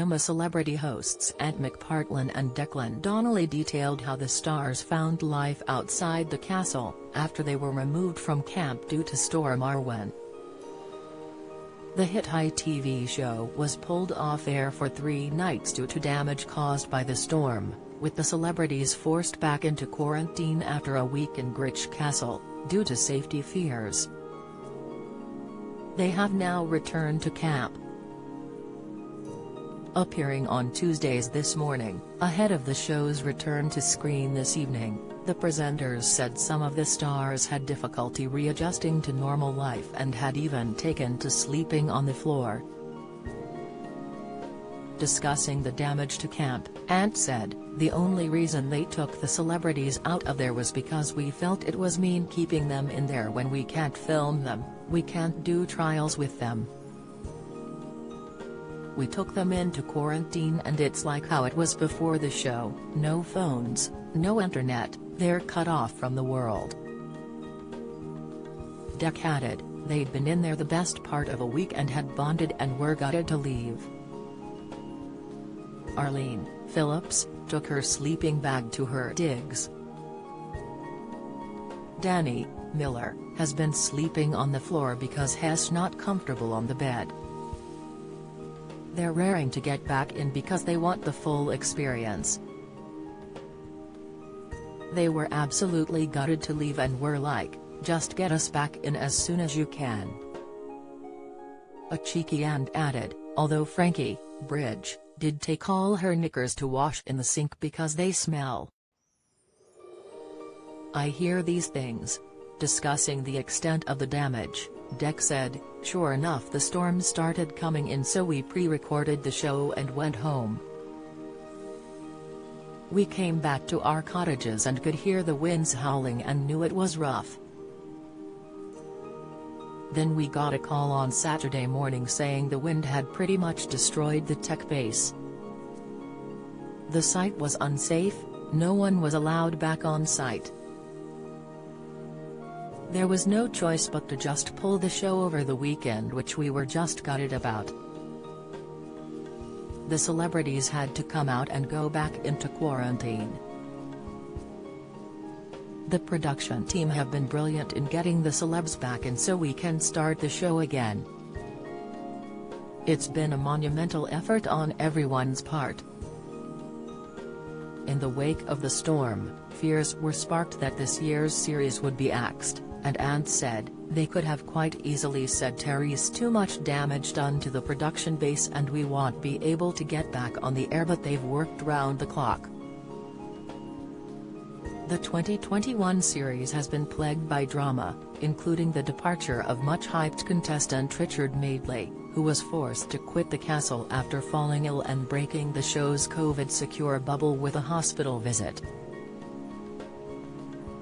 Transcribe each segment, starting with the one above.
Cinema celebrity hosts Ant McPartlin and Declan Donnelly detailed how the stars found life outside the castle, after they were removed from camp due to Storm Arwen. The hit TV show was pulled off air for 3 nights due to damage caused by the storm, with the celebrities forced back into quarantine after a week in Gritch Castle, due to safety fears. They have now returned to camp. Appearing on Tuesdays This Morning, ahead of the show's return to screen this evening, the presenters said some of the stars had difficulty readjusting to normal life and had even taken to sleeping on the floor. Discussing the damage to camp, Ant said, "The only reason they took the celebrities out of there was because we felt it was mean keeping them in there when we can't film them, we can't do trials with them. We took them into quarantine and it's like how it was before the show, no phones, no internet, they're cut off from the world." Deck added, "They'd been in there the best part of a week and had bonded and were gutted to leave." Arlene Phillips took her sleeping bag to her digs. Danny Miller has been sleeping on the floor because he's not comfortable on the bed. They're raring to get back in because they want the full experience. They were absolutely gutted to leave and were like, "Just get us back in as soon as you can." A cheeky Ant added, although Frankie Bridge did take all her knickers to wash in the sink because they smell. "I hear these things." Discussing the extent of the damage, Deck said, "Sure enough the storm started coming in, so we pre-recorded the show and went home. We came back to our cottages and could hear the winds howling and knew it was rough. Then we got a call on Saturday morning saying the wind had pretty much destroyed the tech base. The site was unsafe, no one was allowed back on site. There was no choice but to just pull the show over the weekend, which we were just gutted about." The celebrities had to come out and go back into quarantine. "The production team have been brilliant in getting the celebs back in so we can start the show again. It's been a monumental effort on everyone's part." In the wake of the storm, fears were sparked that this year's series would be axed, and Ant said, "They could have quite easily said Terry's too much damage done to the production base and we won't be able to get back on the air, but they've worked round the clock." The 2021 series has been plagued by drama, including the departure of much-hyped contestant Richard Madeley, who was forced to quit the castle after falling ill and breaking the show's COVID-secure bubble with a hospital visit.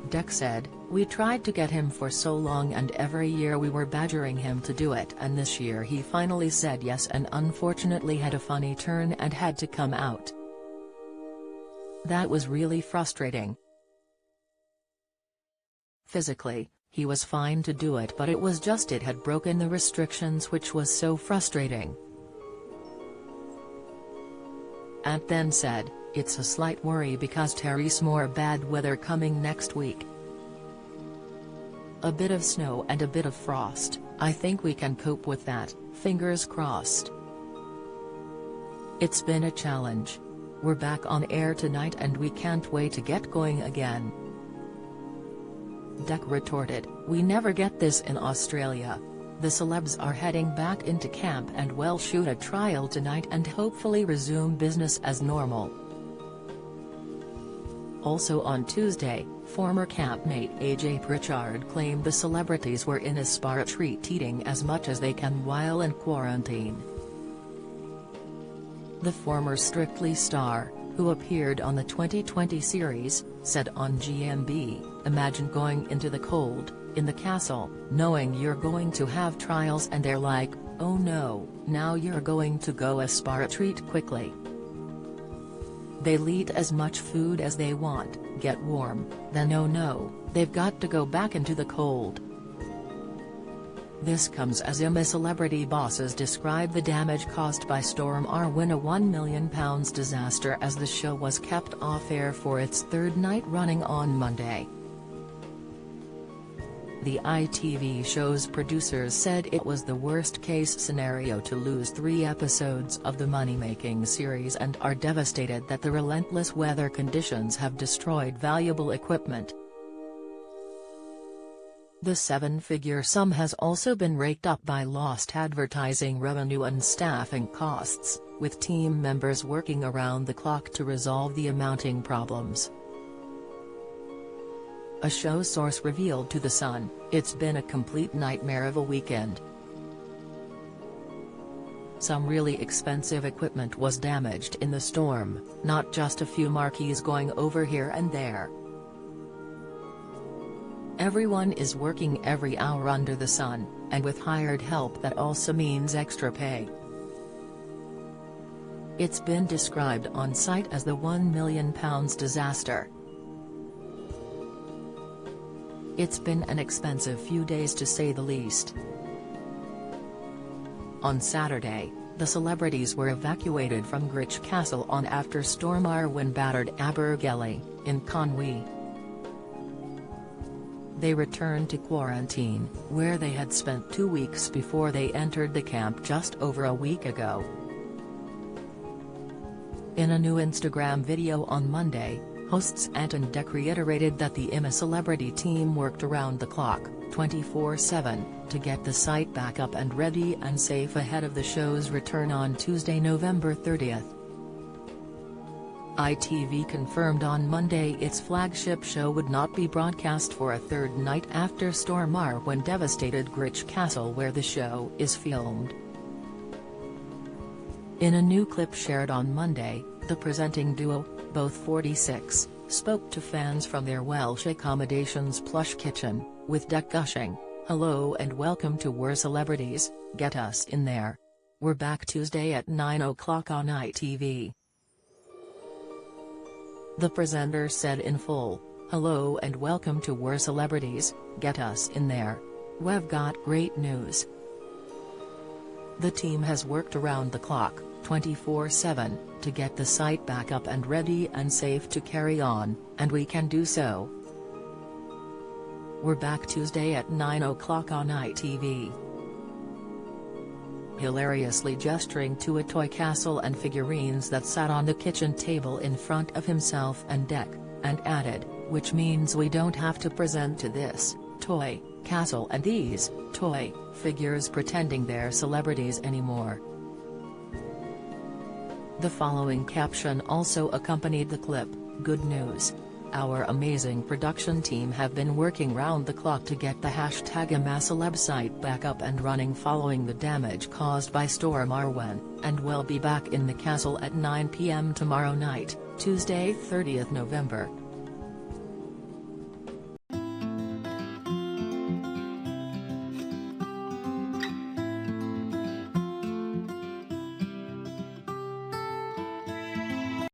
Deck said, "We tried to get him for so long and every year we were badgering him to do it, and this year he finally said yes and unfortunately had a funny turn and had to come out. That was really frustrating. Physically, he was fine to do it, but it was just it had broken the restrictions, which was so frustrating." Ant then said, "It's a slight worry because Terry's more bad weather coming next week. A bit of snow and a bit of frost, I think we can cope with that, fingers crossed. It's been a challenge. We're back on air tonight and we can't wait to get going again." Deck retorted, "We never get this in Australia. The celebs are heading back into camp and we'll shoot a trial tonight and hopefully resume business as normal." Also on Tuesday, former campmate AJ Pritchard claimed the celebrities were in a spa treat, eating as much as they can while in quarantine. The former Strictly star, who appeared on the 2020 series, said on GMB, "Imagine going into the cold, in the castle, knowing you're going to have trials and they're like, oh no, now you're going to go a spa treat quickly. They'll eat as much food as they want, get warm, then oh no, they've got to go back into the cold." This comes as celebrity bosses describe the damage caused by Storm Arwen, a £1 million disaster, as the show was kept off-air for its third night running on Monday. The ITV show's producers said it was the worst-case scenario to lose 3 episodes of the money-making series and are devastated that the relentless weather conditions have destroyed valuable equipment. The 7-figure sum has also been raked up by lost advertising revenue and staffing costs, with team members working around the clock to resolve the amounting problems. A show source revealed to The Sun, "It's been a complete nightmare of a weekend. Some really expensive equipment was damaged in the storm, not just a few marquees going over here and there. Everyone is working every hour under the sun, and with hired help that also means extra pay." It's been described on site as the £1 million disaster. "It's been an expensive few days to say the least." On Saturday, the celebrities were evacuated from Gritch Castle on after Storm Arwen battered Abergele, in Conwy. They returned to quarantine, where they had spent 2 weeks before they entered the camp just over a week ago. In a new Instagram video on Monday, hosts Ant and Dec reiterated that the celebrity team worked around the clock, 24/7, to get the site back up and ready and safe ahead of the show's return on Tuesday, November 30th. ITV confirmed on Monday its flagship show would not be broadcast for a third night after Storm Arwen devastated Gritch Castle, where the show is filmed. In a new clip shared on Monday, the presenting duo, both 46, spoke to fans from their Welsh accommodation's plush kitchen, with Dec gushing, "Hello and welcome to We're Celebrities, get us in there. We're back Tuesday at 9 o'clock on ITV." The presenter said in full, "Hello and welcome to We're Celebrities, get us in there. We've got great news. The team has worked around the clock, 24/7, to get the site back up and ready and safe to carry on, and we can do so. We're back Tuesday at 9 o'clock on ITV." Hilariously gesturing to a toy castle and figurines that sat on the kitchen table in front of himself and Dec, and added, "Which means we don't have to present to this toy castle and these toy figures pretending they're celebrities anymore." The following caption also accompanied the clip: "Good news. Our amazing production team have been working round the clock to get the #AmaCeleb site back up and running following the damage caused by Storm Arwen, and we'll be back in the castle at 9 p.m. tomorrow night, Tuesday 30th November.